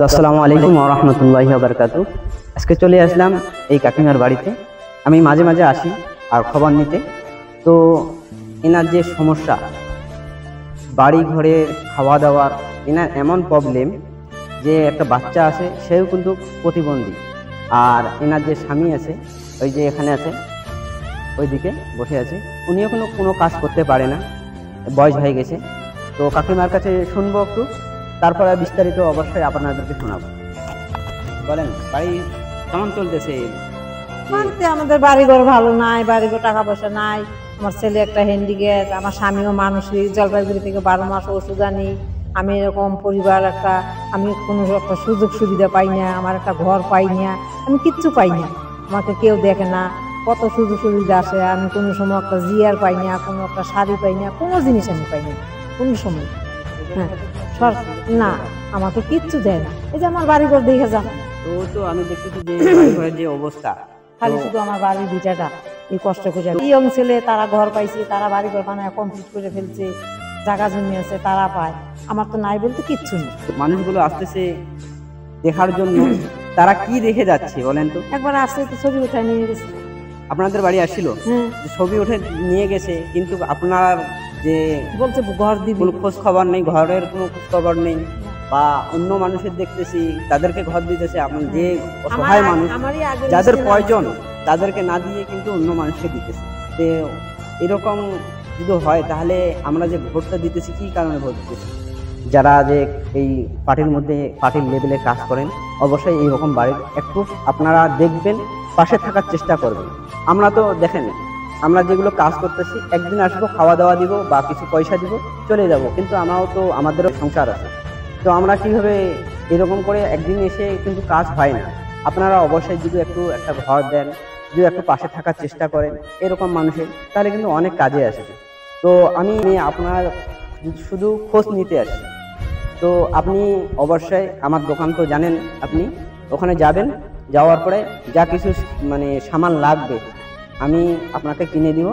তো আসসালামু আলাইকুম ওয়া রাহমাতুল্লাহি ওয়া বারাকাতুহু। আজকে চলে আসলাম এই কাকিমার বাড়িতে। আমি মাঝে মাঝে আসি আর খবর নিতে। তো এনার যে সমস্যা, বাড়ি ঘরের খাওয়া দাওয়ার, এনার এমন প্রবলেম যে একটা বাচ্চা আছে, সেও কিন্তু প্রতিবন্ধী। আর এনার যে স্বামী আছে, ওই যে এখানে আছে, ওইদিকে বসে আছে, উনিও কোনো কাজ করতে পারে না, বয়স হয়ে গেছে। তো কাকিমার কাছে শুনবো একটু, তারপরে বিস্তারিত অবশ্যই আপনাদেরকে শোনাবো। বলেন, বাড়ি কেমন চলতেছে? আমাদের বাড়িঘর ভালো নাই, বাড়িঘর টাকা পয়সা নাই। আমার ছেলে একটা হ্যান্ডিক্যাপ, আমার স্বামীও মানসিক, জলপাইগুড়ি থেকে 12 মাস ওষুধ আনি। আমি এরকম পরিবার একটা, আমি কোনো একটা সুযোগ সুবিধা পাই না, আমার একটা ঘর পাই না, আমি কিচ্ছু পাই না, আমাকে কেউ দেখে না। কত সুযোগ সুবিধা আসে, আমি কোনো সময় একটা জিয়ার পাই না, কোনো একটা শাড়ি পাই না, কোনো জিনিস আমি পাই না কোনো সময়। হ্যাঁ, না, আমাকে কিচ্ছু দেয় না। এই যে আমার বাড়িঘর দেখে যান, তো আমি দেখতেছি যে বাড়িঘরের যে অবস্থা, খালি শুধু আমার বাড়ির ভিটাটা এই কষ্ট করে। ইয়ং ছেলে তারা ঘর পাইছে, তারা বাড়িঘর বানায় কমপ্লিট করে ফেলছে, জায়গা জমি আছে তারা পায়, আমার তো নাই বলতে কিচ্ছু নেই। মানুষগুলো আসতেছে দেখার জন্য, তারা কি দেখে যাচ্ছে বলেন তো? একবার আসছে তো ছবি উঠায় নিয়ে গেছে। আপনাদের বাড়ি আসছিল, ছবি উঠে নিয়ে গেছে, কিন্তু আপনার যে বলছে ঘর দিবি, কোনো খোঁজ খবর নেই, ঘরের কোনো খোঁজ খবর নেই, বা অন্য মানুষের দেখতেছি তাদেরকে ঘর দিতেছে। আপনার যে অসহায় মানুষ, যাদের প্রয়োজন, তাদেরকে না দিয়ে কিন্তু অন্য মানুষকে দিতেছে। তো এরকম যদি হয়, তাহলে আমরা যে ভোটটা দিতেছি কি কারণে ভোট দিতেছি? যারা যে এই পার্টির মধ্যে, পার্টির লেভেলে কাজ করেন, অবশ্যই এইরকম বাড়ির একটু আপনারা দেখবেন, পাশে থাকার চেষ্টা করবেন। আমরা তো দেখেন, আমরা যেগুলো কাজ করতেছি, একদিন আসবো, খাওয়া দাওয়া দিব বা কিছু পয়সা দিব, চলে যাব, কিন্তু আমরাও তো, আমাদেরও সংসার আছে। তো আমরা কিভাবে এরকম করে একদিন এসে কিন্তু কাজ হয় না। আপনারা অবশ্যই যদি একটা ঘর দেন, যদি একটু পাশে থাকার চেষ্টা করেন এরকম মানুষের, তাহলে কিন্তু অনেক কাজে আসবে। তো আমি আপনার শুধু খোঁজ নিতে আসি। তো আপনি অবশ্যই আমার দোকান তো জানেন, আপনি ওখানে যাবেন, যাওয়ার পরে যা কিছু সামান লাগবে আমি আপনাকে কিনে দিব।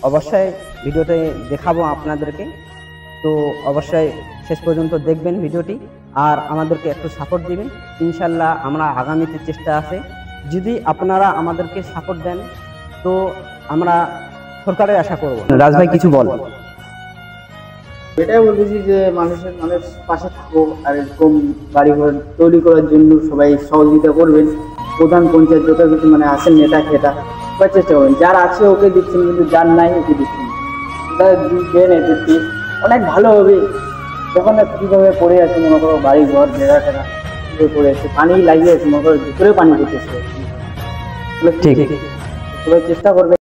অবশ্যই ভিডিওতে দেখাবো আপনাদেরকে। তো অবশ্যই শেষ পর্যন্ত দেখবেন ভিডিওটি, আর আমাদেরকে একটু সাপোর্ট দিবেন। ইনশাল্লাহ আমরা আগামীতে চেষ্টা আছে, যদি আপনারা আমাদেরকে সাপোর্ট দেন, তো আমরা সরকারের আশা করব। রাজভাই কিছু বল। এটাই বলতেছি যে মানুষ পাশে থাকো, আর এরকম বাড়িঘর তৈরি করার জন্য সবাই সহযোগিতা করবেন। প্রধান পঞ্চায়েত যথাযথ আছেন নেতা খেতা, সবাই চেষ্টা করবেন। যার আছে ওকে দিচ্ছেন, কিন্তু যার নাই ওকে দিচ্ছেন। দেন এটি অনেক ভালো হবে। যখন কীভাবে পড়ে আছে, মনে করো বাড়ি ঘর ঘেরা টেরা পড়ে আছে, পানি লাগিয়ে আছে, মনে করো ভিতরে পানি পড়তেছে। ঠিক, সবাই চেষ্টা করবে।